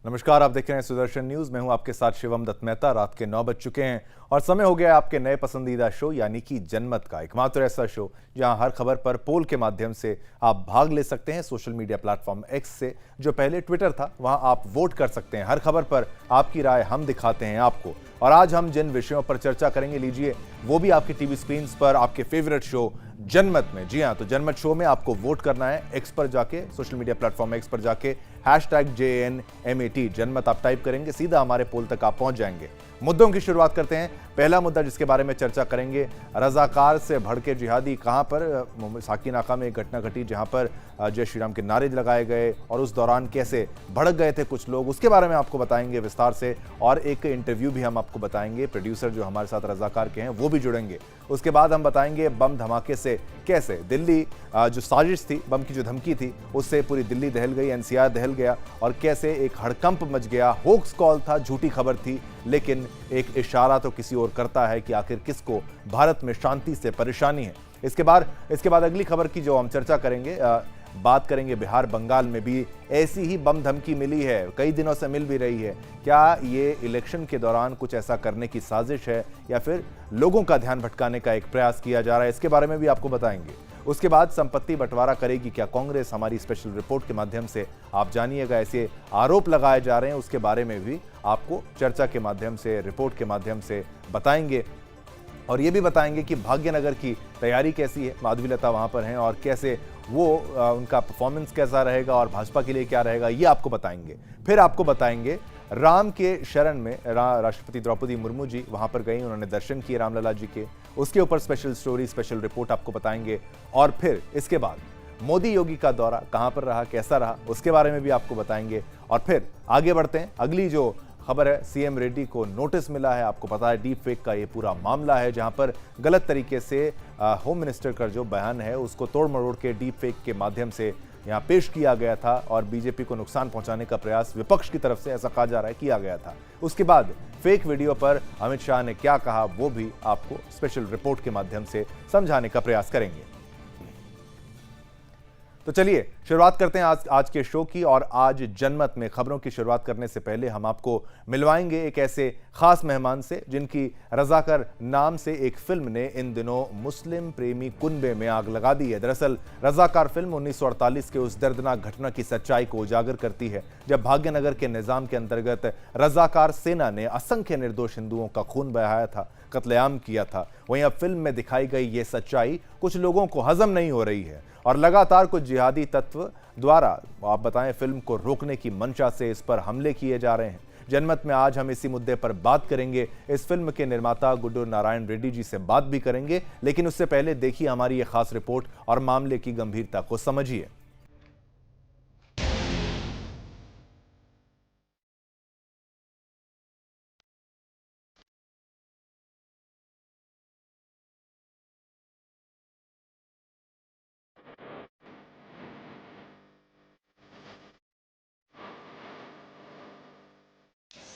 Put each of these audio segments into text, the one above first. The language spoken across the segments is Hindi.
नमस्कार, आप देख रहे हैं सुदर्शन न्यूज। मैं हूं आपके साथ शिवम दत्त मेहता। रात के 9 बज चुके हैं और समय हो गया है आपके नए पसंदीदा शो यानी कि जनमत का, एकमात्र ऐसा शो जहां हर खबर पर पोल के माध्यम से आप भाग ले सकते हैं। सोशल मीडिया प्लेटफॉर्म एक्स से, जो पहले ट्विटर था, वहां आप वोट कर सकते हैं। हर खबर पर आपकी राय हम दिखाते हैं आपको। और आज हम जिन विषयों पर चर्चा करेंगे, लीजिए वो भी आपकी टीवी स्क्रीन पर आपके फेवरेट शो जनमत में। जी हाँ, तो जनमत शो में आपको वोट करना है। एक्स पर जाके, सोशल मीडिया प्लेटफॉर्म एक्स पर जाके #JNMAT जनमत आप टाइप करेंगे, सीधा हमारे पोल तक आप पहुंच जाएंगे। मुद्दों की शुरुआत करते हैं। पहला मुद्दा जिसके बारे में चर्चा करेंगे, रजाकार से भड़के जिहादी। कहां पर? साकी नाका में एक घटना घटी जहां पर जय श्री राम के नारे लगाए गए और उस दौरान कैसे भड़क गए थे कुछ लोग, उसके बारे में आपको बताएंगे विस्तार से। और एक इंटरव्यू भी हम आपको बताएंगे, प्रोड्यूसर जो हमारे साथ रजाकार के हैं वो भी जुड़ेंगे। उसके बाद हम बताएंगे बम धमाके से कैसे दिल्ली जो साजिश थी, बम की जो धमकी थी, उससे पूरी दिल्ली दहल गई, NCR दहल गया और कैसे एक हड़कंप मच गया। होक्स कॉल था, झूठी खबर थी, लेकिन एक इशारा तो किसी और करता है कि आखिर किसको भारत में शांति से परेशानी है। इसके बाद अगली खबर की जो हम चर्चा करेंगे, बात करेंगे बिहार बंगाल में भी ऐसी ही बम धमकी मिली है, कई दिनों से मिल भी रही है। क्या ये इलेक्शन के दौरान कुछ ऐसा करने की साजिश है या फिर लोगों का ध्यान भटकाने का एक प्रयास किया जा रहा है? इसके बारे में भी आपको बताएंगे। उसके बाद संपत्ति बंटवारा करेगी क्या कांग्रेस? हमारी स्पेशल रिपोर्ट के माध्यम से आप जानिएगा। ऐसे आरोप लगाए जा रहे हैं, उसके बारे में भी आपको चर्चा के माध्यम से, रिपोर्ट के माध्यम से बताएंगे। और ये भी बताएंगे कि भाग्यनगर की तैयारी कैसी है, माधवीलता वहां पर हैं और कैसे वो उनका परफॉर्मेंस कैसा रहेगा और भाजपा के लिए क्या रहेगा, ये आपको बताएंगे। फिर आपको बताएंगे राम के शरण में राष्ट्रपति द्रौपदी मुर्मू जी वहां पर गई, उन्होंने दर्शन किए रामलला जी के। उसके ऊपर स्पेशल स्टोरी, स्पेशल रिपोर्ट आपको बताएंगे। और फिर इसके बाद मोदी योगी का दौरा कहां पर रहा, कैसा रहा, उसके बारे में भी आपको बताएंगे। और फिर आगे बढ़ते हैं। अगली जो खबर है, CM रेड्डी को नोटिस मिला है। आपको पता है डीप फेक का ये पूरा मामला है, जहां पर गलत तरीके से होम मिनिस्टर का जो बयान है उसको तोड़ मरोड़ के डीप फेक के माध्यम से यहां पेश किया गया था और बीजेपी को नुकसान पहुंचाने का प्रयास विपक्ष की तरफ से, ऐसा कहा जा रहा है, किया गया था। उसके बाद फेक वीडियो पर अमित शाह ने क्या कहा, वो भी आपको स्पेशल रिपोर्ट के माध्यम से समझाने का प्रयास करेंगे। तो चलिए शुरुआत करते हैं आज के शो की। और आज जनमत में खबरों की शुरुआत करने से पहले हम आपको मिलवाएंगे एक ऐसे खास मेहमान से जिनकी रजाकार नाम से एक फिल्म ने इन दिनों मुस्लिम प्रेमी कुनबे में आग लगा दी है। दरअसल रजाकार फिल्म 1948 के उस दर्दनाक घटना की सच्चाई को उजागर करती है जब भाग्यनगर के निजाम के अंतर्गत रजाकार सेना ने असंख्य निर्दोष हिंदुओं का खून बहाया था, कत्लेआम किया था। वहीं अब फिल्म में दिखाई गई ये सच्चाई कुछ लोगों को हजम नहीं हो रही है और लगातार कुछ जिहादी तत्व द्वारा, आप बताएं, फिल्म को रोकने की मंशा से इस पर हमले किए जा रहे हैं। जनमत में आज हम इसी मुद्दे पर बात करेंगे। इस फिल्म के निर्माता गुड्डू नारायण रेड्डी जी से बात भी करेंगे, लेकिन उससे पहले देखिए हमारी ये खास रिपोर्ट और मामले की गंभीरता को समझिए।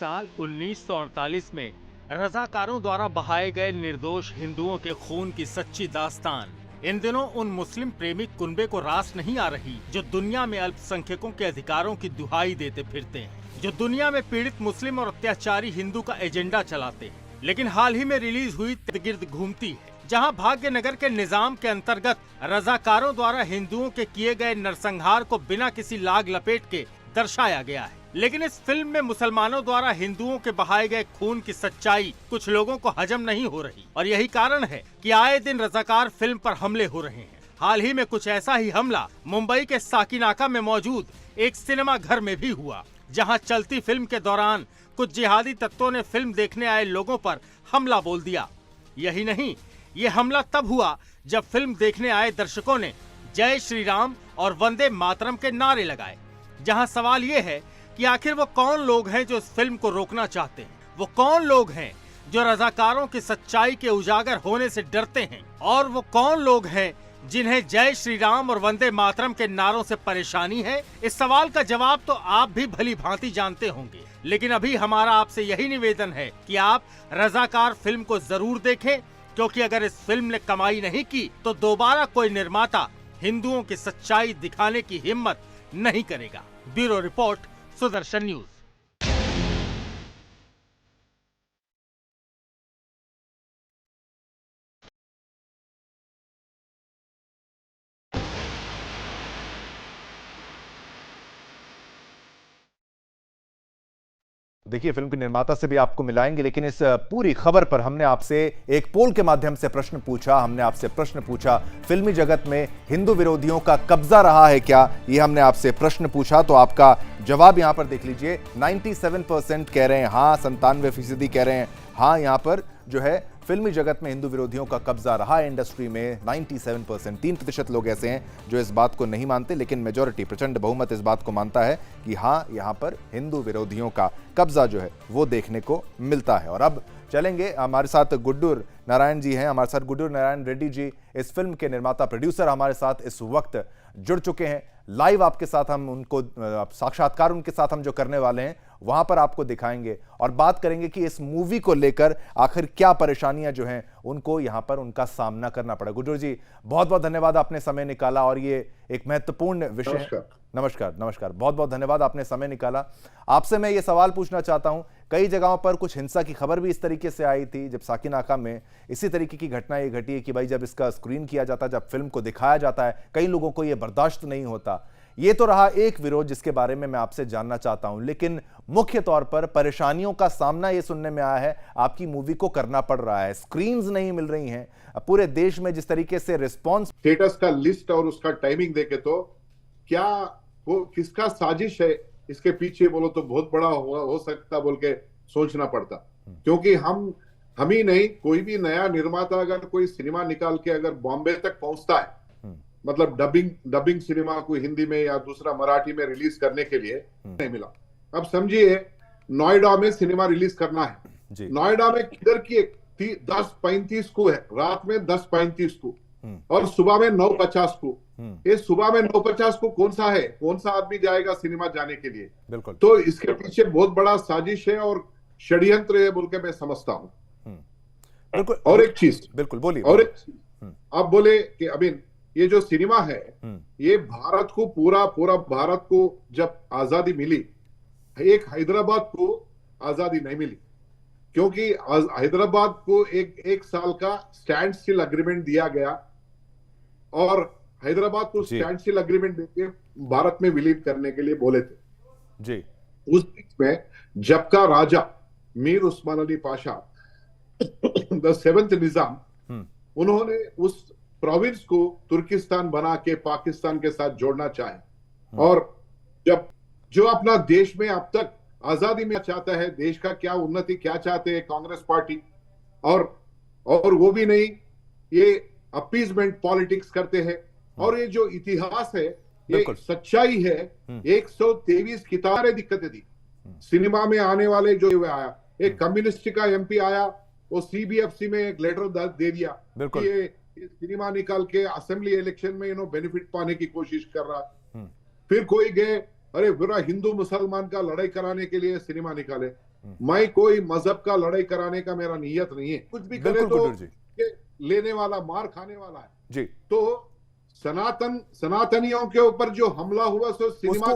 साल 1948 में रजाकारों द्वारा बहाए गए निर्दोष हिंदुओं के खून की सच्ची दास्तान इन दिनों उन मुस्लिम प्रेमी कुनबे को रास नहीं आ रही जो दुनिया में अल्पसंख्यकों के अधिकारों की दुहाई देते फिरते हैं, जो दुनिया में पीड़ित मुस्लिम और अत्याचारी हिंदू का एजेंडा चलाते हैं। लेकिन हाल ही में रिलीज हुई गिर्द घूमती है, जहां भाग्यनगर के निजाम के अंतर्गत रजाकारों द्वारा हिंदुओं के किए गए नरसंहार को बिना किसी लाग लपेट के दर्शाया गया है। लेकिन इस फिल्म में मुसलमानों द्वारा हिंदुओं के बहाए गए खून की सच्चाई कुछ लोगों को हजम नहीं हो रही और यही कारण है कि आए दिन रजाकार फिल्म पर हमले हो रहे हैं। हाल ही में कुछ ऐसा ही हमला मुंबई के साकीनाका में मौजूद एक सिनेमा घर में भी हुआ, जहां चलती फिल्म के दौरान कुछ जिहादी तत्वों ने फिल्म देखने आए लोगों पर हमला बोल दिया। यही नहीं, ये हमला तब हुआ जब फिल्म देखने आए दर्शकों ने जय श्री राम और वंदे मातरम के नारे लगाए। जहां सवाल ये है कि आखिर वो कौन लोग हैं जो इस फिल्म को रोकना चाहते हैं, वो कौन लोग हैं जो रजाकारों की सच्चाई के उजागर होने से डरते हैं, और वो कौन लोग हैं जिन्हें जय श्री राम और वंदे मातरम के नारों से परेशानी है। इस सवाल का जवाब तो आप भी भली भांति जानते होंगे, लेकिन अभी हमारा आपसे यही निवेदन है कि आप रजाकार फिल्म को जरूर देखें, क्योंकि अगर इस फिल्म ने कमाई नहीं की तो दोबारा कोई निर्माता हिंदुओं की सच्चाई दिखाने की हिम्मत नहीं करेगा। Bureau report, Sudarshan news. देखिए, फिल्म के निर्माता से भी आपको मिलाएंगे, लेकिन इस पूरी खबर पर हमने आपसे एक पोल के माध्यम से प्रश्न पूछा। हमने आपसे प्रश्न पूछा, फिल्मी जगत में हिंदू विरोधियों का कब्जा रहा है क्या? ये हमने आपसे प्रश्न पूछा, तो आपका जवाब यहां पर देख लीजिए। 97% कह रहे हैं हाँ, 97% कह रहे हैं हाँ। यहां पर जो है फिल्मी जगत में हिंदू विरोधियों का कब्जा रहा है इंडस्ट्री में 97%। 3% लोग ऐसे हैं जो इस बात को नहीं मानते, लेकिन मेजॉरिटी, प्रचंड बहुमत इस बात को मानता है कि हाँ, यहाँ पर हिंदू विरोधियों का कब्जा जो है वो देखने को मिलता है। और अब चलेंगे, हमारे साथ गुड्डूर नारायण जी हैं, हमारे साथ गुड्डूर नारायण रेड्डी जी, इस फिल्म के निर्माता प्रोड्यूसर हमारे साथ इस वक्त जुड़ चुके हैं। लाइव आपके साथ हम उनको साक्षात्कार उनके साथ हम जो करने वाले हैं वहां पर आपको दिखाएंगे और बात करेंगे कि इस मूवी को लेकर आखिर क्या परेशानियां जो हैं उनको यहां पर उनका सामना करना पड़ा। गुड्डूर जी, बहुत बहुत धन्यवाद, आपने समय निकाला और ये एक महत्वपूर्ण विषय। नमस्कार। नमस्कार, बहुत बहुत धन्यवाद, आपने समय निकाला। आपसे मैं ये सवाल पूछना चाहता हूं, कई जगहों पर कुछ हिंसा की खबर भी इस तरीके से आई थी, जब साकिनाका में इसी तरीके की घटना ये घटी है कि भाई जब इसका स्क्रीन किया जाता है, जब फिल्म को दिखाया जाता है, कई लोगों को ये बर्दाश्त नहीं होता। ये तो रहा एक विरोध जिसके बारे में मैं आपसे जानना चाहता हूं, लेकिन मुख्य तौर पर परेशानियों का सामना ये सुनने में आया है आपकी मूवी को करना पड़ रहा है, स्क्रीन्स नहीं मिल रही हैं। पूरे देश में जिस तरीके से रिस्पॉन्स, स्टेटस का लिस्ट और उसका टाइमिंग देखे तो क्या वो किसका साजिश है इसके पीछे बोलो तो बहुत बड़ा हो सकता बोल के सोचना पड़ता। क्योंकि हम ही नहीं, कोई भी नया निर्माता अगर कोई सिनेमा निकाल के अगर बॉम्बे तक पहुंचता है, मतलब डबिंग सिनेमा को हिंदी में या दूसरा मराठी में रिलीज करने के लिए नहीं मिला। अब समझिए नोएडा में सिनेमा रिलीज करना है, नोएडा में किधर की 10:35 को है, रात में 10:35 को और सुबह में 9:50 को। ये सुबह में 9:50 को कौन सा आदमी जाएगा सिनेमा जाने के लिए? बिल्कुल। तो इसके पीछे बहुत बड़ा साजिश है और षड्यंत्र है बोल के मैं समझता हूँ। बिल्कुल। और एक चीज, बिल्कुल बोलिए। और एक चीज आप बोले कि अभी ये जो सिनेमा है ये भारत को पूरा भारत को जब आजादी मिली, एक हैदराबाद को आजादी नहीं मिली, क्योंकि हैदराबाद को एक साल का स्टैंड स्टिल अग्रीमेंट दिया गया और हैदराबाद को स्टैंड स्टिल अग्रीमेंट देके भारत में विलीन करने के लिए बोले थे जी। उस बीच में जब का राजा मीर उस्मान अली पाशा द 7th निजाम, उन्होंने उस प्रोविंस को तुर्किस्तान बना के पाकिस्तान के साथ जोड़ना चाहे। और जब जो अपना देश में अब तक आजादी में चाहता है, देश का क्या उन्नति क्या चाहते हैं कांग्रेस पार्टी, और वो भी नहीं, ये अपीजमेंट पॉलिटिक्स करते हैं। और ये जो इतिहास है, ये सच्चाई है। 123 किताबें दिक्कतें थी सिनेमा में आने वाले जो आया, एक कम्युनिस्ट का एमपी आया, वो सीबीएफसी में एक लेटर दे दिया कि ये सिनेमा निकाल के असेंबली इलेक्शन में बेनिफिट पाने की कोशिश कर रहा। फिर कोई गए, अरे पूरा हिंदू मुसलमान का लड़ाई कराने के लिए सिनेमा निकाले। मैं कोई मजहब का लड़ाई कराने का मेरा नियत नहीं है, कुछ भी करे तो लेने वाला मार खाने वाला है जी। तो सनातनियों के ऊपर जो हमला हुआ सो सिनेमा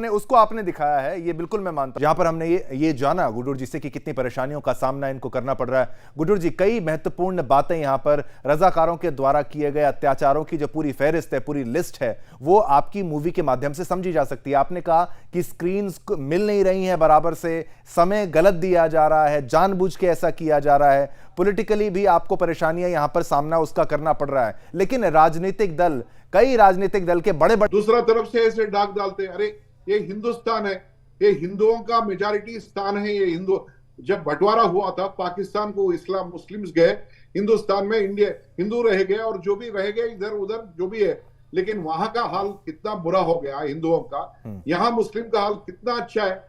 उसको आपने दिखाया है, ये बिल्कुल मैं मानता हूं। यहाँ पर हमने ये जाना गुड्डूर जी से कि कितनी परेशानियों का सामना इनको करना पड़ रहा है। गुड्डूर जी, कई महत्वपूर्ण बातें यहाँ पर रजाकारों के द्वारा किए गए अत्याचारों की जो पूरी फहरिस्त है, पूरी लिस्ट है, वो आपकी मूवी के माध्यम से समझी जा सकती है। आपने कहा कि स्क्रीन्स मिल नहीं रही है बराबर से, समय गलत दिया जा रहा है, जानबूझ के ऐसा किया जा रहा है, पॉलिटिकली भी आपको परेशानियां यहां पर सामना उसका करना पड़ रहा है। लेकिन राजनीतिक दल, कई राजनीतिक दल के बड़े दूसरा तरफ से ऐसे डाक डालते, अरे ये हिंदुस्तान है, ये हिंदुओं का मेजॉरिटी स्थान है, ये हिंदू, जब बंटवारा हुआ था पाकिस्तान को, इस्लाम मुस्लिम्स गए, हिंदुस्तान में इंडिया हिंदू रह गए और जो भी रह गए इधर उधर जो भी है। लेकिन वहां का हाल कितना बुरा हो गया हिंदुओं का, यहाँ मुस्लिम का हाल कितना अच्छा है।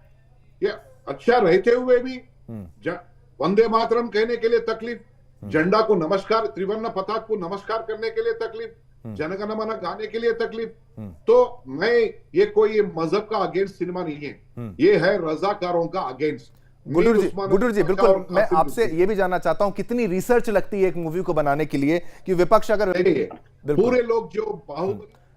ये अच्छा रहते हुए भी वंदे मातरम कहने के लिए तकलीफ, झंडा को नमस्कार, त्रिवर्ण पताक को नमस्कार करने के लिए तकलीफ, जनगण मन गाने के लिए तकलीफ। तो मैं ये कोई मजहब का अगेंस्ट सिनेमा नहीं है, ये है रजाकारों का अगेंस्ट। गुड्डूर जी बिल्कुल, मैं आपसे ये भी जानना चाहता हूं कितनी रिसर्च लगती है एक मूवी को बनाने के लिए, कि विपक्ष अगर पूरे लोग जो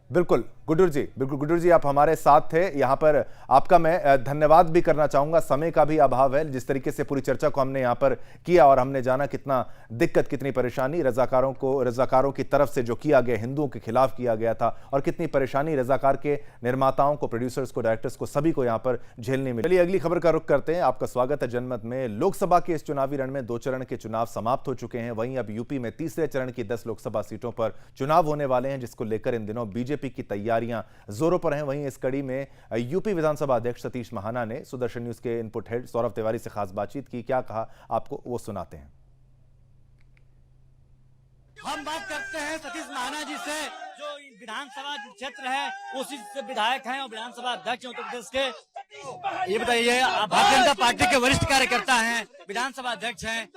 बिल्कुल गुड्डूर जी आप हमारे साथ थे। यहाँ पर आपका मैं धन्यवाद भी करना चाहूंगा। समय का भी अभाव है। जिस तरीके से पूरी चर्चा को हमने यहाँ पर किया और हमने जाना कितना दिक्कत, कितनी परेशानी रजाकारों की तरफ से जो किया गया, हिंदुओं के खिलाफ किया गया था, और कितनी परेशानी रजाकार के निर्माताओं को, प्रोड्यूसर्स को, डायरेक्टर्स को, सभी को यहाँ पर झेलनी मिली। चलिए अगली खबर का रुख करते हैं। आपका स्वागत है जनमत में। लोकसभा के इस चुनावी रण में 2 चरण के चुनाव समाप्त हो चुके हैं। वहीं अब यूपी में तीसरे चरण की 10 लोकसभा सीटों पर चुनाव होने वाले हैं, जिसको लेकर इन दिनों बीजेपी की तैयारियां जोरों पर हैं। वहीं इस कड़ी में यूपी विधानसभा अध्यक्ष सतीश महाना ने सुदर्शन न्यूज के इनपुट हेड सौरभ तिवारी से खास बातचीत की। क्या कहा आपको वो सुनाते हैं। हम बात करते हैं सतीश महाना जी से, जो विधानसभा क्षेत्र है उसी से विधायक हैं और विधानसभा अध्यक्ष उत्तर प्रदेश के। ये बताइए, आप भारतीय जनता पार्टी के वरिष्ठ कार्यकर्ता हैं, विधानसभा अध्यक्ष हैं,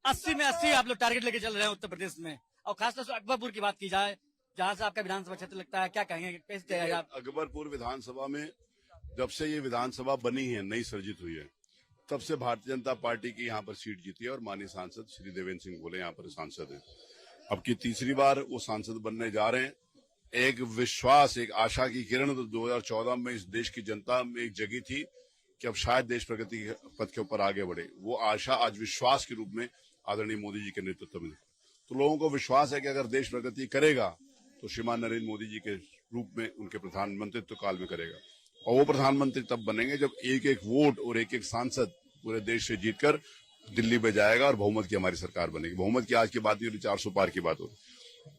80 में 80 आप लोग टारगेट लेके चल रहे हैं उत्तर प्रदेश में, और खासतौर से अकबरपुर की बात की जाए जहाँ से आपका विधानसभा क्षेत्र लगता है, क्या कहेंगे, कैसे तैयारी आप? अकबरपुर विधानसभा में जब से ये विधानसभा बनी है, नई सर्जित हुई है, तब से भारतीय जनता पार्टी की यहाँ पर सीट जीती है और माननीय सांसद श्री देवेंद्र सिंह बोले यहाँ पर सांसद है। अब की तीसरी बार वो सांसद बनने जा रहे हैं। एक विश्वास, एक आशा की किरण तो 2014 में इस देश की जनता में एक जगी थी कि अब शायद देश प्रगति के पथ के ऊपर आगे बढ़े। वो आशा आज विश्वास के रूप में आदरणीय मोदी जी के नेतृत्व में, तो लोगों को विश्वास है कि अगर देश प्रगति करेगा तो श्रीमान नरेंद्र मोदी जी के रूप में उनके प्रधानमंत्रित्व काल में करेगा। और वो प्रधानमंत्री तब बनेंगे जब एक एक वोट और एक एक सांसद पूरे देश से जीतकर दिल्ली में जाएगा और बहुमत की हमारी सरकार बनेगी। बहुमत की आज की बात नहीं हो रही, 400 पार की बात हो रही।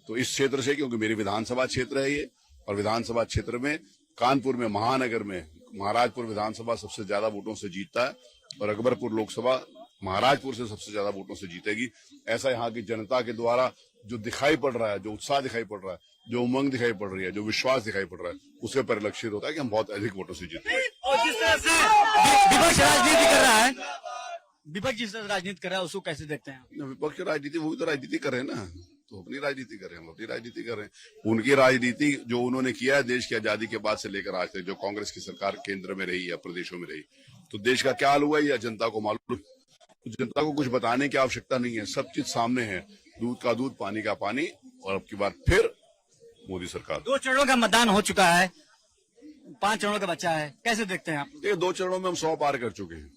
तो इस क्षेत्र से, क्योंकि मेरी विधानसभा क्षेत्र है ये, और विधानसभा क्षेत्र में कानपुर में, महानगर में महाराजपुर विधानसभा सबसे ज्यादा वोटों से जीतता है और अकबरपुर लोकसभा महाराजपुर से सबसे ज्यादा वोटों से जीतेगी। ऐसा यहाँ की जनता के द्वारा जो दिखाई पड़ रहा है, जो उत्साह दिखाई पड़ रहा है, जो उमंग दिखाई पड़ रही है, जो विश्वास दिखाई पड़ रहा है, उससे परिलक्षित होता है कि हम बहुत अधिक वोटों से जीतेंगे। और जिस तरह से विपक्ष राजनीति कर रहा है, विपक्ष जिस तरह राजनीति कर रहा है उसको कैसे देखते हैं? विपक्ष राजनीति, वो भी तो राजनीति कर रहे हैं ना, तो अपनी राजनीति कर रहे हैं, हम अपनी राजनीति कर रहे हैं। उनकी राजनीति जो उन्होंने किया है देश की आजादी के बाद से लेकर आज तक, जो कांग्रेस की सरकार केंद्र में रही या प्रदेशों में रही, तो देश का क्या हाल हुआ है जनता को मालूम। जनता को कुछ बताने की आवश्यकता नहीं है, सब चीज सामने है, दूध का दूध, पानी का पानी। और अब की बार फिर मोदी सरकार। 2 चरणों का मतदान हो चुका है, 5 चरणों का बचा है, कैसे देखते हैं आप? ये 2 चरणों में हम 100 पार कर चुके हैं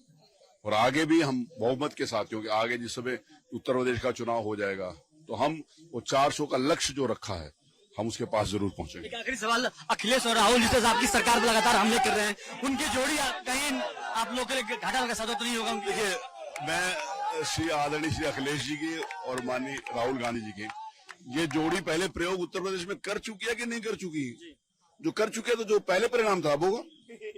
और आगे भी हम बहुमत के साथ, क्योंकि आगे जिस समय उत्तर प्रदेश का चुनाव हो जाएगा तो हम वो 400 का लक्ष्य जो रखा है हम उसके पास जरूर पहुंचेंगे। एक आखिरी सवाल, अखिलेश और राहुल जिस आपकी सरकार पर लगातार हमले कर रहे हैं, उनकी जोड़ी कहीं आप लोग के लिए घाटा का साधन तो नहीं होगा? देखिए, मैं श्री आदरणीय श्री अखिलेश जी की और माननीय राहुल गांधी जी की ये जोड़ी पहले प्रयोग उत्तर प्रदेश में कर चुकी है कि नहीं कर चुकी? जो कर चुके हैं तो जो पहले परिणाम था वो होगा।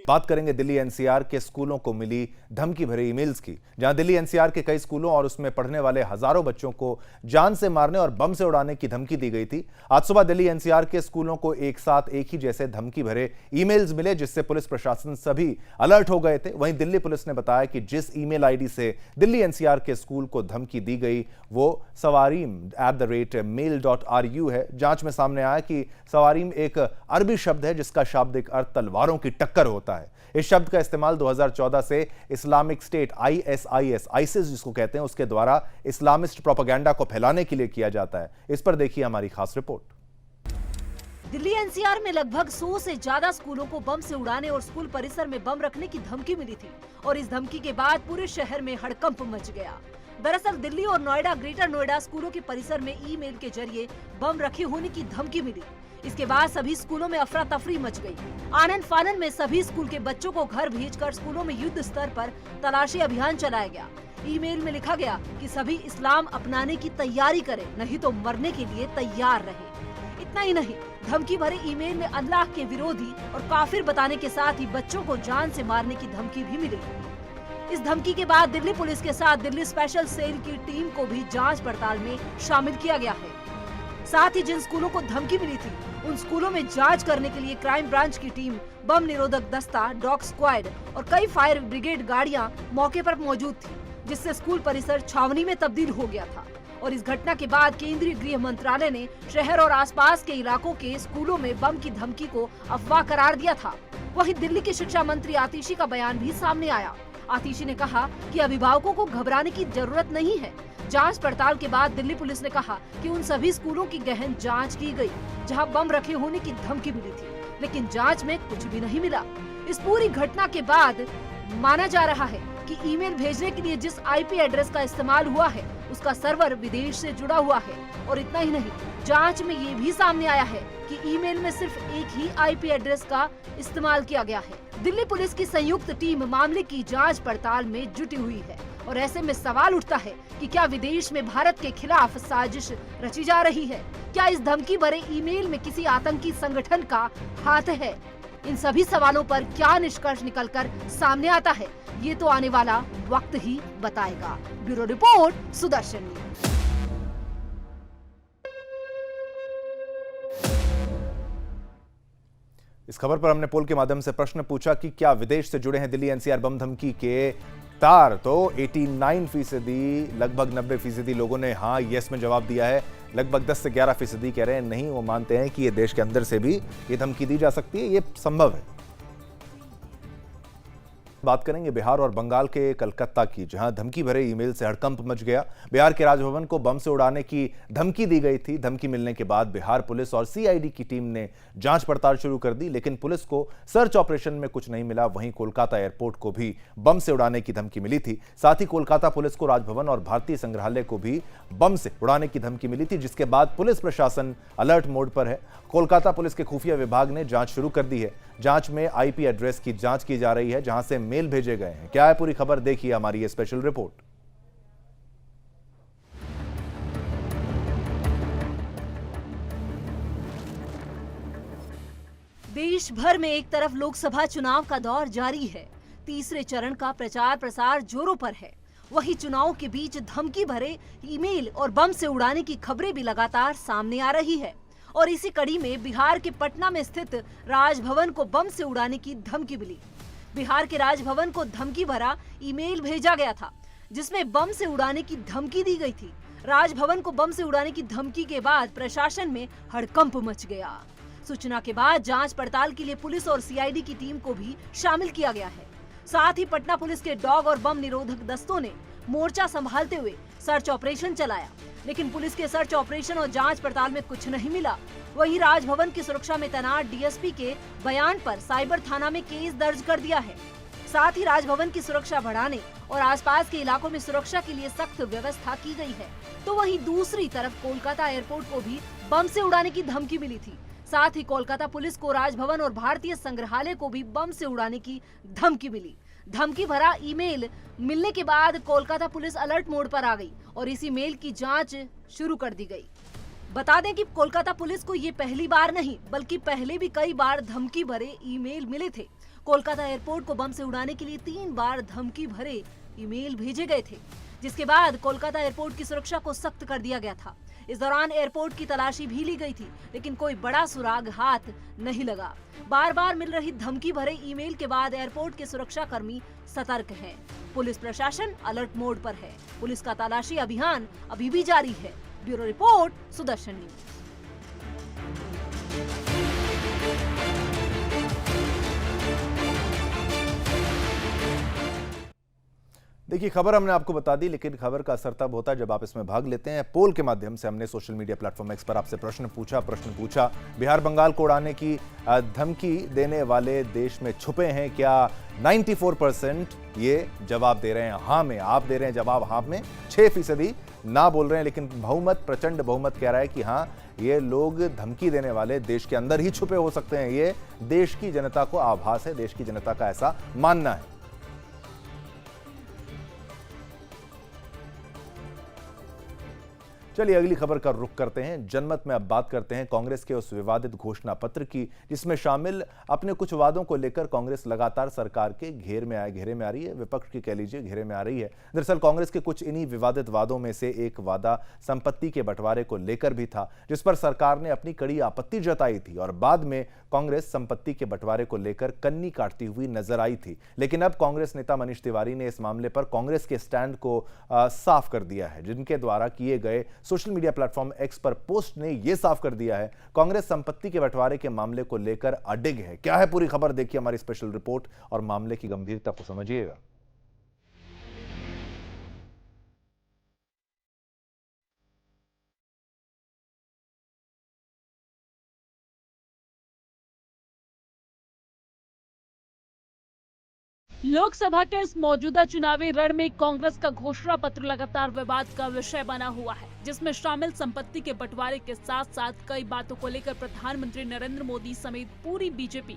बात करेंगे दिल्ली एनसीआर के स्कूलों को मिली धमकी भरे ईमेल्स की, जहां दिल्ली एनसीआर के कई स्कूलों और उसमें पढ़ने वाले हजारों बच्चों को जान से मारने और बम से उड़ाने की धमकी दी गई थी। आज सुबह दिल्ली एनसीआर के स्कूलों को एक साथ एक ही जैसे धमकी भरे ईमेल्स मिले, जिससे पुलिस प्रशासन सभी अलर्ट हो गए थे। वहीं दिल्ली पुलिस ने बताया कि जिस ईमेल आईडी से दिल्ली एनसीआर के स्कूल को धमकी दी गई वो sawareem@mail.ru है। जांच में सामने आया कि सवारीम एक अरबी शब्द है जिसका शाब्दिक अर्थ तलवारों की टक्कर होता है। इस शब्द का इस्तेमाल 2014 से इस्लामिक स्टेट आईएस जिसको कहते हैं उसके द्वारा इस्लामिस्ट प्रोपेगेंडा को फैलाने के लिए किया जाता है। इस पर देखिए हमारी खास रिपोर्ट। दिल्ली एनसीआर में लगभग 100 से ज्यादा स्कूलों को बम से उड़ाने और स्कूल परिसर में बम रखने की धमकी मिली थी और इस धमकी के बाद पूरे शहर में हड़कंप मच गया। दरअसल दिल्ली और नोएडा, ग्रेटर नोएडा स्कूलों के परिसर में ईमेल के जरिए बम रखे होने की धमकी मिली। इसके बाद सभी स्कूलों में अफरा तफरी मच गई। आनन फानन में सभी स्कूल के बच्चों को घर भेजकर स्कूलों में युद्ध स्तर पर तलाशी अभियान चलाया गया। ईमेल में लिखा गया कि सभी इस्लाम अपनाने की तैयारी करें, नहीं तो मरने के लिए तैयार रहे। इतना ही नहीं, धमकी भरे ईमेल में अल्लाह के विरोधी और काफिर बताने के साथ ही बच्चों को जान से मारने की धमकी भी मिली। इस धमकी के बाद दिल्ली पुलिस के साथ दिल्ली स्पेशल सेल की टीम को भी जांच पड़ताल में शामिल किया गया है। साथ ही जिन स्कूलों को धमकी मिली थी उन स्कूलों में जांच करने के लिए क्राइम ब्रांच की टीम, बम निरोधक दस्ता, डॉग स्क्वाड और कई फायर ब्रिगेड गाड़ियां मौके पर मौजूद थी, जिससे स्कूल परिसर छावनी में तब्दील हो गया था। और इस घटना के बाद केंद्रीय गृह मंत्रालय ने शहर और आसपास के इलाकों के स्कूलों में बम की धमकी को अफवाह करार दिया था। वहीं दिल्ली की शिक्षा मंत्री आतिशी का बयान भी सामने आया। आतिशी ने कहा कि अभिभावकों को घबराने की जरूरत नहीं है, जांच पड़ताल के बाद दिल्ली पुलिस ने कहा कि उन सभी स्कूलों की गहन जांच की गई जहां बम रखे होने की धमकी मिली थी, लेकिन जांच में कुछ भी नहीं मिला। इस पूरी घटना के बाद माना जा रहा है कि ईमेल भेजने के लिए जिस आईपी एड्रेस का इस्तेमाल हुआ है उसका सर्वर विदेश से जुड़ा हुआ है। और इतना ही नहीं, जांच में ये भी सामने आया है कि ईमेल में सिर्फ एक ही आईपी एड्रेस का इस्तेमाल किया गया है। दिल्ली पुलिस की संयुक्त टीम मामले की जांच पड़ताल में जुटी हुई है और ऐसे में सवाल उठता है कि क्या विदेश में भारत के खिलाफ साजिश रची जा रही है? क्या इस धमकी भरे ईमेल में किसी आतंकी संगठन का हाथ है? इन सभी सवालों पर क्या निष्कर्ष निकलकर सामने आता है, ये तो आने वाला वक्त ही बताएगा। Bureau report, Sudarshan news. इस खबर पर हमने पोल के माध्यम से प्रश्न पूछा कि क्या विदेश से जुड़े हैं दिल्ली एनसीआर बम धमकी के तार, तो 89% लगभग 90% लोगों ने हाँ यस में जवाब दिया है। लगभग 10 से 11% कह रहे हैं नहीं, वो मानते हैं कि ये देश के अंदर से भी ये धमकी दी जा सकती है, ये संभव है। बात करेंगे बिहार और बंगाल के कलकत्ता की, जहां धमकी भरे ईमेल से हड़कंप मच गया। बिहार के राजभवन को बम से उड़ाने की धमकी दी गई थी। धमकी मिलने के बाद बिहार पुलिस और सीआईडी की टीम ने जांच पड़ताल शुरू कर दी, लेकिन पुलिस को सर्च ऑपरेशन में कुछ नहीं मिला। वहीं कोलकाता एयरपोर्ट को भी बम से उड़ाने की धमकी मिली थी। साथ ही कोलकाता पुलिस को राजभवन और भारतीय संग्रहालय को भी बम से उड़ाने की धमकी मिली थी, जिसके बाद पुलिस प्रशासन अलर्ट मोड पर है। कोलकाता पुलिस के खुफिया विभाग ने जांच शुरू कर दी है। जांच में आईपी एड्रेस की जांच की जा रही है जहां से मेल भेजे गए हैं। क्या है पूरी खबर, देखिए हमारी ये स्पेशल रिपोर्ट। देश भर में एक तरफ लोकसभा चुनाव का दौर जारी है, तीसरे चरण का प्रचार प्रसार जोरों पर है। वहीं चुनाव के बीच धमकी भरे ईमेल और बम से उड़ाने की खबरें भी लगातार सामने आ रही है। और इसी कड़ी में बिहार के पटना में स्थित राजभवन को बम से उड़ाने की धमकी मिली। बिहार के राजभवन को धमकी भरा ईमेल भेजा गया था, जिसमें बम से उड़ाने की धमकी दी गई थी। राजभवन को बम से उड़ाने की धमकी के बाद प्रशासन में हड़कंप मच गया। सूचना के बाद जांच पड़ताल के लिए पुलिस और सीआईडी की टीम को भी शामिल किया गया है। साथ ही पटना पुलिस के डॉग और बम निरोधक दस्तों ने मोर्चा संभालते हुए सर्च ऑपरेशन चलाया, लेकिन पुलिस के सर्च ऑपरेशन और जांच पड़ताल में कुछ नहीं मिला। वहीं राजभवन की सुरक्षा में तैनात डीएसपी के बयान पर साइबर थाना में केस दर्ज कर दिया है। साथ ही राजभवन की सुरक्षा बढ़ाने और आसपास के इलाकों में सुरक्षा के लिए सख्त व्यवस्था की गई है। तो वहीं दूसरी तरफ कोलकाता एयरपोर्ट को भी बम से उड़ाने की धमकी मिली थी। साथ ही कोलकाता पुलिस को राजभवन और भारतीय संग्रहालय को भी बम से उड़ाने की धमकी मिली। धमकी भरा ईमेल मिलने के बाद कोलकाता पुलिस अलर्ट मोड पर आ गई और इस ईमेल की जांच शुरू कर दी गई। बता दें कि कोलकाता पुलिस को ये पहली बार नहीं बल्कि पहले भी कई बार धमकी भरे ईमेल मिले थे। कोलकाता एयरपोर्ट को बम से उड़ाने के लिए 3 बार धमकी भरे ईमेल भेजे गए थे, जिसके बाद कोलकाता एयरपोर्ट की सुरक्षा को सख्त कर दिया गया था। इस दौरान एयरपोर्ट की तलाशी भी ली गई थी, लेकिन कोई बड़ा सुराग हाथ नहीं लगा। बार बार मिल रही धमकी भरे ईमेल के बाद एयरपोर्ट के सुरक्षा कर्मी सतर्क हैं। पुलिस प्रशासन अलर्ट मोड पर है। पुलिस का तलाशी अभियान अभी भी जारी है। Bureau report, Sudarshan news. देखिए खबर हमने आपको बता दी, लेकिन खबर का असर तब होता है जब आप इसमें भाग लेते हैं। पोल के माध्यम से हमने सोशल मीडिया प्लेटफॉर्म एक्स पर आपसे प्रश्न पूछा बिहार बंगाल को उड़ाने की धमकी देने वाले देश में छुपे हैं क्या? 94% ये जवाब दे रहे हैं हाँ में। आप दे रहे हैं जवाब हाँ में, 6% ना बोल रहे हैं, लेकिन बहुमत, प्रचंड बहुमत कह रहा है कि हाँ ये लोग धमकी देने वाले देश के अंदर ही छुपे हो सकते हैं। ये देश की जनता को आभास है, देश की जनता का ऐसा मानना है। चलिए अगली खबर का रुख करते हैं। जनमत में अब बात करते हैं कांग्रेस के उस विवादित घोषणा पत्र की, जिसमें शामिल अपने कुछ वादों को लेकर कांग्रेस लगातार सरकार के घेरे में आ रही है, विपक्ष की कह लीजिए घेरे में आ रही है। दरअसल कांग्रेस के कुछ इन्हीं विवादित वादों में से एक वादा संपत्ति के बंटवारे को लेकर भी था, जिस पर सरकार ने अपनी कड़ी आपत्ति जताई थी और बाद में कांग्रेस संपत्ति के बंटवारे को लेकर कन्नी काटती हुई नजर आई थी। लेकिन अब कांग्रेस नेता मनीष तिवारी ने इस मामले पर कांग्रेस के स्टैंड को साफ कर दिया है, जिनके द्वारा किए गए सोशल मीडिया प्लेटफॉर्म एक्स पर पोस्ट ने यह साफ कर दिया है कांग्रेस संपत्ति के बंटवारे के मामले को लेकर अडिग है। क्या है पूरी खबर, देखिए हमारी स्पेशल रिपोर्ट और मामले की गंभीरता को समझिएगा। लोकसभा के इस मौजूदा चुनावी रण में कांग्रेस का घोषणा पत्र लगातार विवाद का विषय बना हुआ है, जिसमें शामिल संपत्ति के बंटवारे के साथ साथ कई बातों को लेकर प्रधानमंत्री नरेंद्र मोदी समेत पूरी बीजेपी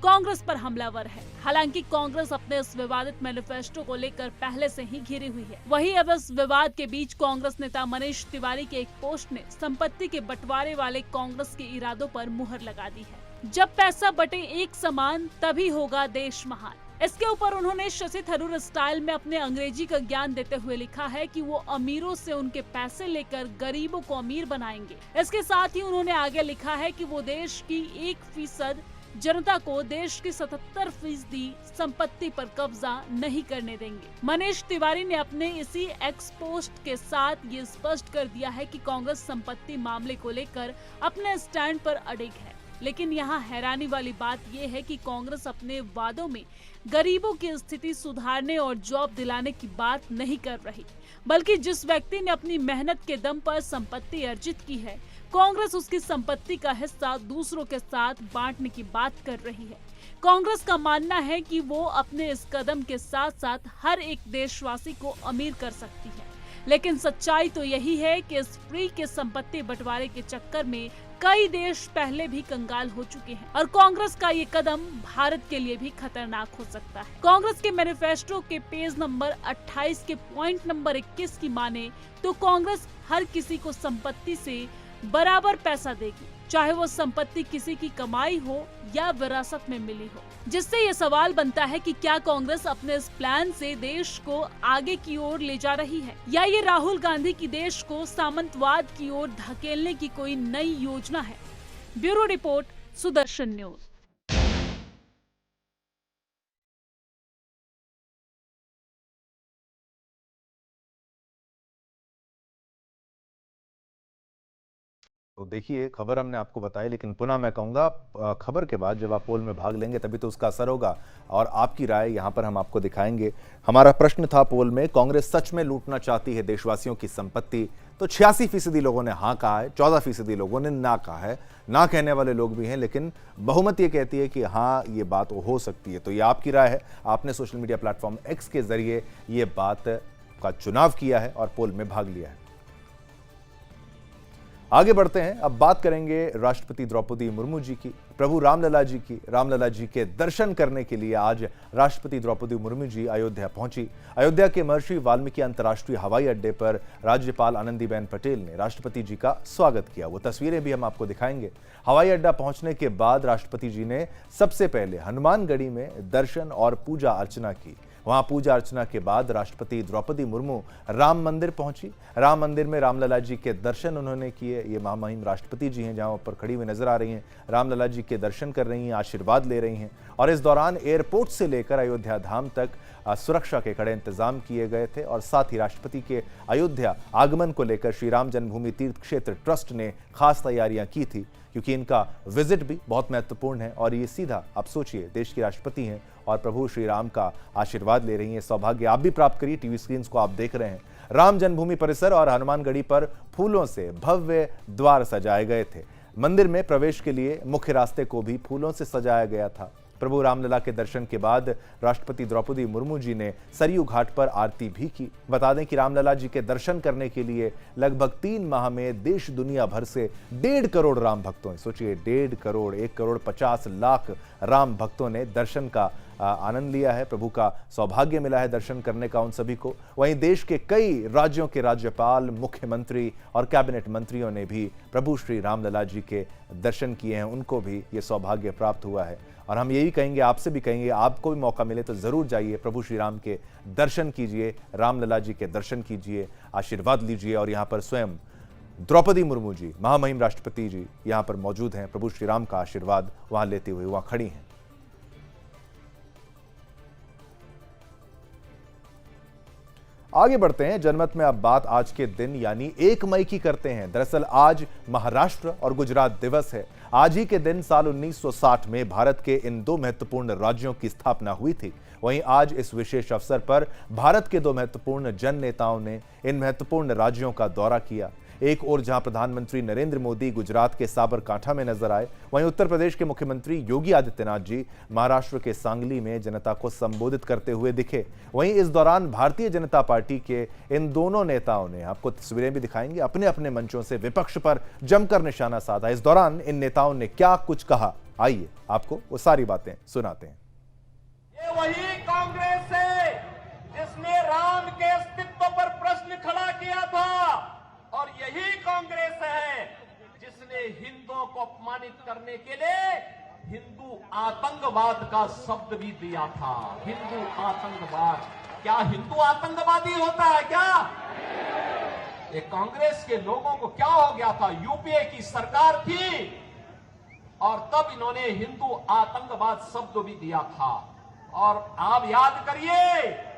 कांग्रेस पर हमलावर है। हालांकि कांग्रेस अपने इस विवादित मैनिफेस्टो को लेकर पहले से ही घिरी हुई है। वहीं अब इस विवाद के बीच कांग्रेस नेता मनीष तिवारी के एक पोस्ट ने संपत्ति के बंटवारे वाले कांग्रेस के इरादों पर मुहर लगा दी है। जब पैसा बटे एक समान तभी होगा देश महान। इसके ऊपर उन्होंने शशि थरूर स्टाइल में अपने अंग्रेजी का ज्ञान देते हुए लिखा है कि वो अमीरों से उनके पैसे लेकर गरीबों को अमीर बनाएंगे। इसके साथ ही उन्होंने आगे लिखा है कि वो देश की 1% जनता को देश की 77% संपत्ति पर कब्जा नहीं करने देंगे। मनीष तिवारी ने अपने इसी एक्स पोस्ट के साथ ये स्पष्ट कर दिया है कि कांग्रेस संपत्ति मामले को लेकर अपने स्टैंड पर अडिग है। लेकिन यहाँ हैरानी वाली बात यह है कि कांग्रेस अपने वादों में गरीबों की स्थिति सुधारने और जॉब दिलाने की बात नहीं कर रही, बल्कि जिस व्यक्ति ने अपनी मेहनत के दम पर संपत्ति अर्जित की है, कांग्रेस उसकी संपत्ति का हिस्सा दूसरों के साथ बांटने की बात कर रही है। कांग्रेस का मानना है कि वो अपने इस कदम के साथ साथ हर एक देशवासी को अमीर कर सकती है, लेकिन सच्चाई तो यही है कि इस फ्री के संपत्ति बंटवारे के चक्कर में कई देश पहले भी कंगाल हो चुके हैं और कांग्रेस का ये कदम भारत के लिए भी खतरनाक हो सकता है। कांग्रेस के मैनिफेस्टो के पेज नंबर 28 के पॉइंट नंबर 21 की माने तो कांग्रेस हर किसी को संपत्ति से बराबर पैसा देगी, चाहे वो संपत्ति किसी की कमाई हो या विरासत में मिली हो। जिससे ये सवाल बनता है कि क्या कांग्रेस अपने इस प्लान से देश को आगे की ओर ले जा रही है, या ये राहुल गांधी की देश को सामंतवाद की ओर धकेलने की कोई नई योजना है। Bureau report, Sudarshan news. तो देखिए, खबर हमने आपको बताई, लेकिन पुनः मैं कहूँगा खबर के बाद जब आप पोल में भाग लेंगे तभी तो उसका असर होगा और आपकी राय यहाँ पर हम आपको दिखाएंगे। हमारा प्रश्न था पोल में, कांग्रेस सच में लूटना चाहती है देशवासियों की संपत्ति? तो 86% लोगों ने हाँ कहा है, 14% लोगों ने ना कहा है। ना कहने वाले लोग भी हैं, लेकिन बहुमत ये कहती है कि हाँ, ये बात हो सकती है। तो ये आपकी राय है। आपने सोशल मीडिया प्लेटफॉर्म एक्स के जरिए ये बात का चुनाव किया है और पोल में भाग लिया है। आगे बढ़ते हैं, अब बात करेंगे राष्ट्रपति द्रौपदी मुर्मू जी की, प्रभु रामलला जी की। रामलला जी के दर्शन करने के लिए आज राष्ट्रपति द्रौपदी मुर्मू जी अयोध्या पहुंची। अयोध्या के महर्षि वाल्मीकि अंतर्राष्ट्रीय हवाई अड्डे पर राज्यपाल आनंदीबेन पटेल ने राष्ट्रपति जी का स्वागत किया। वो तस्वीरें भी हम आपको दिखाएंगे। हवाई अड्डा पहुंचने के बाद राष्ट्रपति जी ने सबसे पहले हनुमानगढ़ी में दर्शन और पूजा अर्चना की। वहां पूजा अर्चना के बाद राष्ट्रपति द्रौपदी मुर्मू राम मंदिर पहुंची। राम मंदिर में रामलला जी के दर्शन उन्होंने किए। ये महामहिम राष्ट्रपति जी हैं, जहां पर खड़ी हुई नजर आ रही हैं। रामलला जी के दर्शन कर रही हैं, आशीर्वाद ले रही हैं। और इस दौरान एयरपोर्ट से लेकर अयोध्या धाम तक सुरक्षा के कड़े इंतजाम किए गए थे। और साथ ही राष्ट्रपति के अयोध्या आगमन को लेकर श्री राम जन्मभूमि तीर्थ क्षेत्र ट्रस्ट ने खास तैयारियां की थी, क्योंकि इनका विजिट भी बहुत महत्वपूर्ण है। और ये सीधा, आप सोचिए, देश की राष्ट्रपति हैं और प्रभु श्री राम का आशीर्वाद ले रही हैं। सौभाग्य आप भी प्राप्त करिए। टीवी स्क्रीन को आप देख रहे हैं। राम जन्मभूमि परिसर और हनुमानगढ़ी पर फूलों से भव्य द्वार सजाए गए थे। मंदिर में प्रवेश के लिए मुख्य रास्ते को भी फूलों से सजाया गया था। प्रभु रामलला के दर्शन के बाद राष्ट्रपति द्रौपदी मुर्मू जी ने सरयू घाट पर आरती भी की। बता दें कि रामलला जी के दर्शन करने के लिए लगभग 3 माह में देश दुनिया भर से 1.5 करोड़ राम भक्तों, सोचिए 1.5 करोड़, 1,50,00,000 राम भक्तों ने दर्शन का आनंद लिया है। प्रभु का सौभाग्य मिला है दर्शन करने का उन सभी को। वहीं देश के कई राज्यों के राज्यपाल, मुख्यमंत्री और कैबिनेट मंत्रियों ने भी प्रभु श्री रामलला जी के दर्शन किए हैं। उनको भी ये सौभाग्य प्राप्त हुआ है। और हम यही कहेंगे, आपसे भी कहेंगे, आपको भी मौका मिले तो जरूर जाइए, प्रभु श्री राम के दर्शन कीजिए, रामलला जी के दर्शन कीजिए, आशीर्वाद लीजिए। और यहाँ पर स्वयं द्रौपदी मुर्मू जी, महामहिम राष्ट्रपति जी, यहाँ पर मौजूद हैं। प्रभु श्री राम का आशीर्वाद वहां लेते हुए वहां खड़ी हैं। आगे बढ़ते हैं। जनमत में अब बात आज के दिन यानी 1 मई की करते हैं। दरअसल आज महाराष्ट्र और गुजरात दिवस है। आज ही के दिन साल 1960 में भारत के इन 2 महत्वपूर्ण राज्यों की स्थापना हुई थी। वहीं आज इस विशेष अवसर पर भारत के 2 महत्वपूर्ण जन नेताओं ने इन महत्वपूर्ण राज्यों का दौरा किया। एक ओर जहां प्रधानमंत्री नरेंद्र मोदी गुजरात के साबरकांठा में नजर आए, वहीं उत्तर प्रदेश के मुख्यमंत्री योगी आदित्यनाथ जी महाराष्ट्र के सांगली में जनता को संबोधित करते हुए दिखे। वहीं इस दौरान भारतीय जनता पार्टी के इन दोनों नेताओं ने, आपको तस्वीरें भी दिखाएंगे, अपने अपने मंचों से विपक्ष पर जमकर निशाना साधा। इस दौरान इन नेताओं ने क्या कुछ कहा, आइए आपको वो सारी बातें सुनाते हैं। ये वही कांग्रेस है जिसने राम के अस्तित्व पर प्रश्न खड़ा किया था, और यही कांग्रेस है जिसने हिंदुओं को अपमानित करने के लिए हिंदू आतंकवाद का शब्द भी दिया था। हिंदू आतंकवाद, क्या हिंदू आतंकवादी होता है क्या? ये कांग्रेस के लोगों को क्या हो गया था? यूपीए की सरकार थी और तब इन्होंने हिंदू आतंकवाद शब्द भी दिया था। और आप याद करिए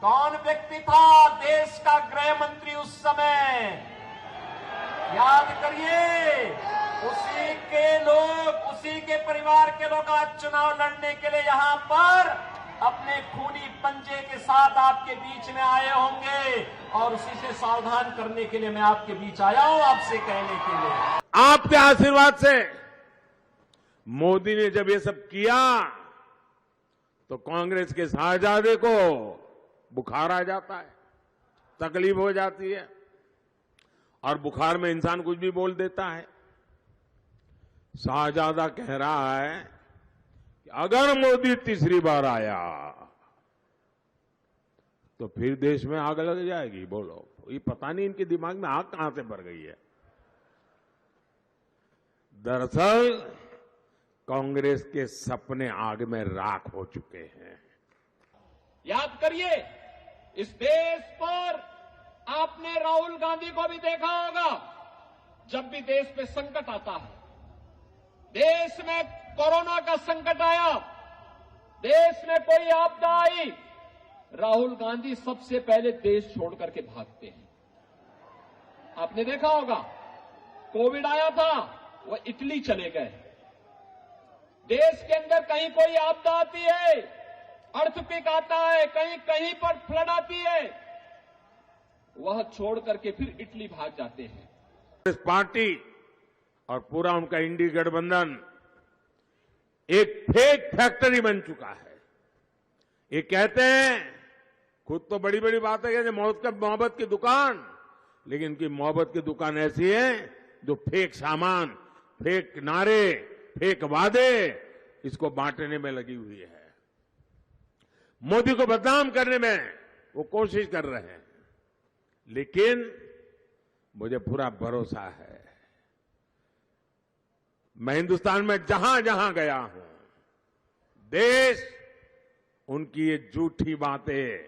कौन व्यक्ति था देश का गृह मंत्री उस समय, याद करिए। उसी के लोग, उसी के परिवार के लोग आज चुनाव लड़ने के लिए यहां पर अपने खूनी पंजे के साथ आपके बीच में आए होंगे, और उसी से सावधान करने के लिए मैं आपके बीच आया हूं, आपसे कहने के लिए। आपके आशीर्वाद से मोदी ने जब ये सब किया तो कांग्रेस के शाहजादे को बुखार आ जाता है, तकलीफ हो जाती है, और बुखार में इंसान कुछ भी बोल देता है। शाहजादा कह रहा है कि अगर मोदी तीसरी बार आया तो फिर देश में आग लग जाएगी। बोलो, ये पता नहीं इनके दिमाग में आग कहां से भर गई है। दरअसल कांग्रेस के सपने आग में राख हो चुके हैं। याद करिए, इस देश पर आपने राहुल गांधी को भी देखा होगा। जब भी देश पे संकट आता है, देश में कोरोना का संकट आया, देश में कोई आपदा आई, राहुल गांधी सबसे पहले देश छोड़ करके भागते हैं। आपने देखा होगा, कोविड आया था, वो इटली चले गए। देश के अंदर कहीं कोई आपदा आती है, अर्थक्वेक आता है, कहीं कहीं पर फ्लड आती है, वह छोड़ करके फिर इटली भाग जाते हैं। कांग्रेस पार्टी और पूरा उनका इंडी गठबंधन एक फेक फैक्ट्री बन चुका है। ये कहते हैं, खुद तो बड़ी बड़ी बातें कहते हैं, मोहब्बत की दुकान, लेकिन इनकी मोहब्बत की दुकान ऐसी है जो फेक सामान, फेक नारे, फेक वादे इसको बांटने में लगी हुई है। मोदी को बदनाम करने में वो कोशिश कर रहे हैं, लेकिन मुझे पूरा भरोसा है, मैं हिंदुस्तान में जहां जहां गया हूं, देश उनकी ये झूठी बातें,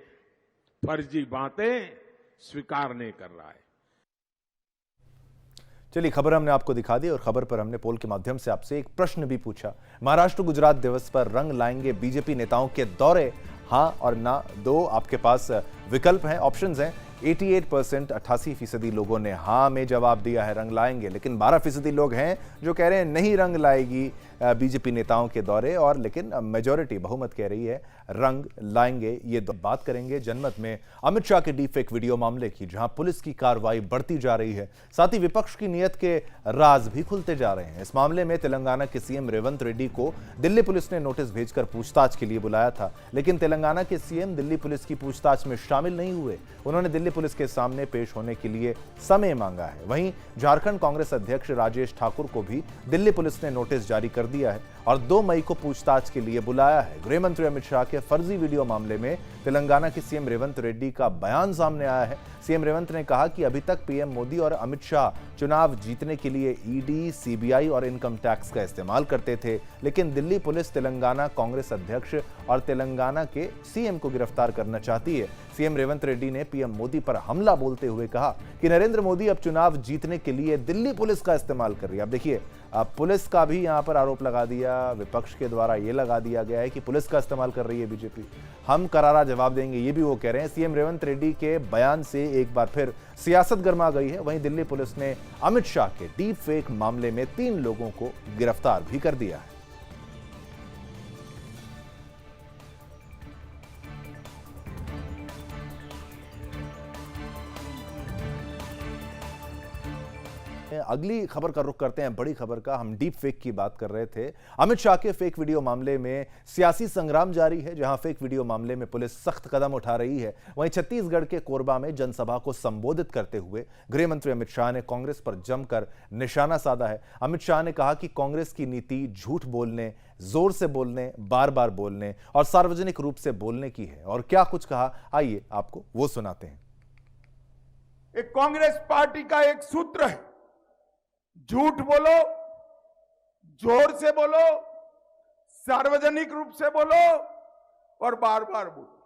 फर्जी बातें स्वीकार नहीं कर रहा है। चलिए, खबर हमने आपको दिखा दी और खबर पर हमने पोल के माध्यम से आपसे एक प्रश्न भी पूछा। महाराष्ट्र गुजरात दिवस पर रंग लाएंगे बीजेपी नेताओं के दौरे, हां और ना, दो आपके पास विकल्प हैं, ऑप्शंस हैं। 88% 88% लोगों ने हाँ में जवाब दिया है, रंग लाएंगे, लेकिन 12% लोग हैं जो कह रहे हैं नहीं रंग लाएगी बीजेपी नेताओं के दौरे, और लेकिन मेजॉरिटी, बहुमत कह रही है रंग लाएंगे। ये बात करेंगे जनमत में अमित शाह के डीपफेक वीडियो मामले की, जहां पुलिस की कार्रवाई बढ़ती जा रही है, साथ ही विपक्ष की नीयत के राज भी खुलते जा रहे हैं। इस मामले में तेलंगाना के सीएम रेवंत रेड्डी को दिल्ली पुलिस ने नोटिस भेजकर पूछताछ के लिए बुलाया था, लेकिन तेलंगाना के सीएम दिल्ली पुलिस की पूछताछ में शामिल नहीं हुए। उन्होंने दिल्ली पुलिस के सामने पेश होने के लिए समय मांगा है। वहीं झारखंड कांग्रेस अध्यक्ष राजेश ठाकुर को भी दिल्ली पुलिस ने नोटिस जारी कर दिया है और 2 मई को पूछताछ के लिए बुलाया है। गृह मंत्री अमित शाह के फर्जी वीडियो मामले में तेलंगाना के सीएम रेवंत रेड्डी का बयान सामने आया है। सीएम रेवंत ने कहा कि अभी तक पीएम मोदी और अमित शाह चुनाव जीतने के लिए ईडी, सीबीआई और इनकम टैक्स का इस्तेमाल करते थे, लेकिन दिल्ली पुलिस तेलंगाना कांग्रेस अध्यक्ष और तेलंगाना के सीएम को गिरफ्तार करना चाहती है। सीएम रेवंत रेड्डी ने पीएम मोदी पर हमला बोलते हुए कहा कि नरेंद्र मोदी अब चुनाव जीतने के लिए दिल्ली पुलिस का इस्तेमाल कर रही है। अब देखिए, पुलिस का भी यहां पर आरोप लगा दिया, विपक्ष के द्वारा यह लगा दिया गया है कि पुलिस का इस्तेमाल कर रही है बीजेपी। हम करारा जवाब देंगे, ये भी वो कह रहे हैं। सीएम रेवंत रेड्डी के बयान से एक बार फिर सियासत गर्मा गई है। वहीं दिल्ली पुलिस ने अमित शाह के डीप फेक मामले में 3 लोगों को गिरफ्तार भी कर दिया है। अगली खबर का रुख करते हैं, बड़ी खबर का। हम डीप फेक की बात कर रहे थे। अमित शाह के फेक वीडियो मामले में सियासी संग्राम जारी है। जहां फेक वीडियो मामले में पुलिस सख्त कदम उठा रही है, वहीं छत्तीसगढ़ के कोरबा में जनसभा को संबोधित करते हुए गृह मंत्री अमित शाह ने कांग्रेस पर जमकर निशाना साधा है। अमित शाह ने कहा कि कांग्रेस की नीति झूठ बोलने, जोर से बोलने, बार बार बोलने और सार्वजनिक रूप से बोलने की है। और क्या कुछ कहा, आइए आपको वो सुनाते हैं। एक कांग्रेस पार्टी का एक सूत्र है, झूठ बोलो, जोर से बोलो, सार्वजनिक रूप से बोलो और बार बार बोलो।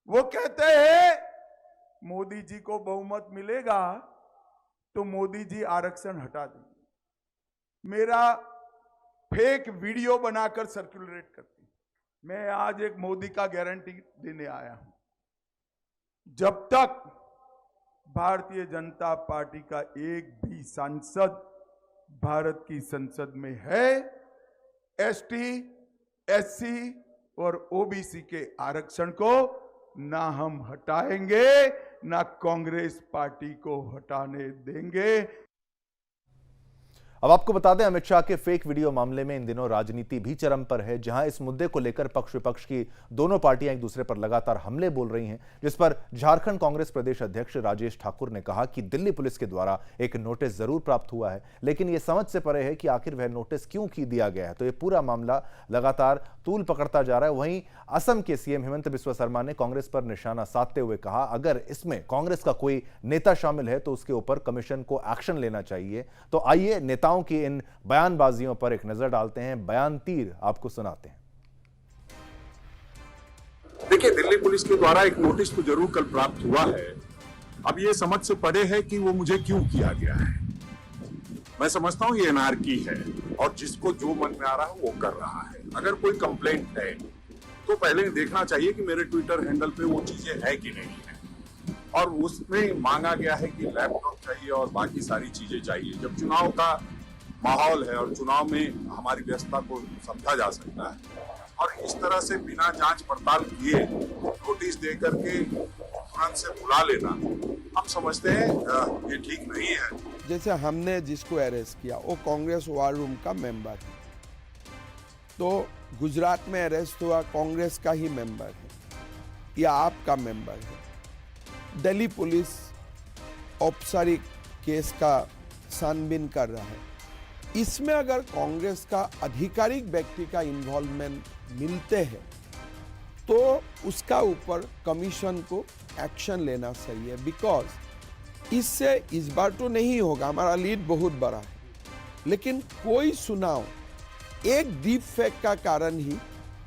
वो कहते हैं मोदी जी को बहुमत मिलेगा तो मोदी जी आरक्षण हटा देंगे। मेरा फेक वीडियो बनाकर सर्कुलेट करती। मैं आज एक मोदी का गारंटी देने आया हूं, जब तक भारतीय जनता पार्टी का एक भी सांसद भारत की संसद में है, एसटी, एससी और ओबीसी के आरक्षण को ना हम हटाएंगे, ना कांग्रेस पार्टी को हटाने देंगे। अब आपको बता दें, अमित शाह के फेक वीडियो मामले में इन दिनों राजनीति भी चरम पर है, जहां इस मुद्दे को लेकर पक्ष विपक्ष की दोनों पार्टियां एक दूसरे पर लगातार हमले बोल रही हैं, जिस पर झारखंड कांग्रेस प्रदेश अध्यक्ष राजेश ठाकुर ने कहा कि दिल्ली पुलिस के द्वारा एक नोटिस जरूर प्राप्त हुआ है, लेकिन यह समझ से परे है कि आखिर वह नोटिस क्यों दिया गया है। तो यह पूरा मामला लगातार तूल पकड़ता जा रहा है। वहीं असम के सीएम हेमंत बिस्वा शर्मा ने कांग्रेस पर निशाना साधते हुए कहा, अगर इसमें कांग्रेस का कोई नेता शामिल है तो उसके ऊपर कमीशन को एक्शन लेना चाहिए। तो आइए नेताओं की इन बयानबाजियों पर एक नजर डालते हैं। बयान तीर आपको सुनाते हैं। देखिए, दिल्ली पुलिस के द्वारा एक नोटिस तो जरूर कल प्राप्त हुआ है। अब ये समझ से परे है कि वो मुझे क्यों किया गया है। मैं समझता हूं ये एनार्की है और जिसको जो मन में आ रहा है वो कर रहा है। अगर कोई कंप्लेंट है तो पहले देखना चाहिए कि मेरे ट्विटर हैंडल पे वो चीजें है कि नहीं है, और उसमें मांगा गया है कि लैपटॉप चाहिए और बाकी सारी चीजें चाहिए। जब चुनाव का माहौल है और चुनाव में हमारी व्यस्तता को समझा जा सकता है, और इस तरह से बिना जांच पड़ताल किए नोटिस दे करके तुरंत से बुला लेना, हम समझते हैं ये ठीक नहीं है। जैसे हमने जिसको अरेस्ट किया वो कांग्रेस वार रूम का मेंबर है, तो गुजरात में अरेस्ट हुआ कांग्रेस का ही मेंबर है या आपका मेंबर है। दिल्ली पुलिस औपचारिक केस का छानबीन कर रहा है। इसमें अगर कांग्रेस का आधिकारिक व्यक्ति का इन्वॉल्वमेंट मिलते हैं तो उसका ऊपर कमीशन को एक्शन लेना चाहिए, बिकॉज इससे इस बार तो नहीं होगा, हमारा लीड बहुत बड़ा है, लेकिन कोई चुनाव एक डीप फेक का कारण ही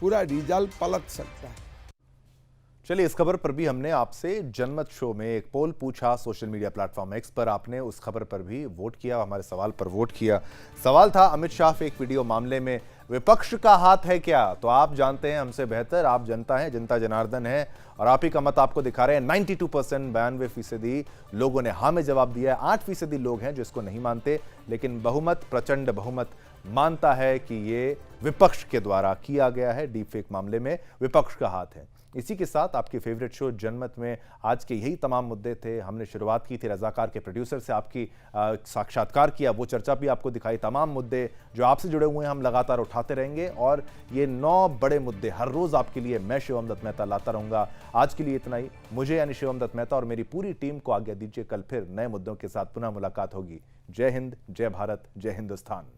पूरा रिजल्ट पलट सकता है। चलिए, इस खबर पर भी हमने आपसे जनमत शो में एक पोल पूछा सोशल मीडिया प्लेटफॉर्म एक्स पर। आपने उस खबर पर भी वोट किया, हमारे सवाल पर वोट किया। सवाल था, अमित शाह फेक वीडियो मामले में विपक्ष का हाथ है क्या? तो आप जानते हैं हमसे बेहतर, आप जनता हैं, जनता जनार्दन है, और आप ही का मत आपको दिखा रहे हैं। 92% 92% लोगों ने हाँ में जवाब दिया है। 8% लोग हैं जो इसको नहीं मानते, लेकिन बहुमत, प्रचंड बहुमत मानता है कि ये विपक्ष के द्वारा किया गया है। डीप फेक मामले में विपक्ष का हाथ है। इसी के साथ आपके फेवरेट शो जनमत में आज के यही तमाम मुद्दे थे। हमने शुरुआत की थी रजाकार के प्रोड्यूसर से, आपकी साक्षात्कार किया, वो चर्चा भी आपको दिखाई। तमाम मुद्दे जो आपसे जुड़े हुए हैं हम लगातार उठाते रहेंगे, और ये 9 बड़े मुद्दे हर रोज आपके लिए मैं शिवम दत्त मेहता लाता रहूंगा। आज के लिए इतना ही। मुझे यानी शिवम दत्त मेहता और मेरी पूरी टीम को आज्ञा दीजिए। कल फिर नए मुद्दों के साथ पुनः मुलाकात होगी। जय हिंद, जय भारत, जय हिंदुस्तान।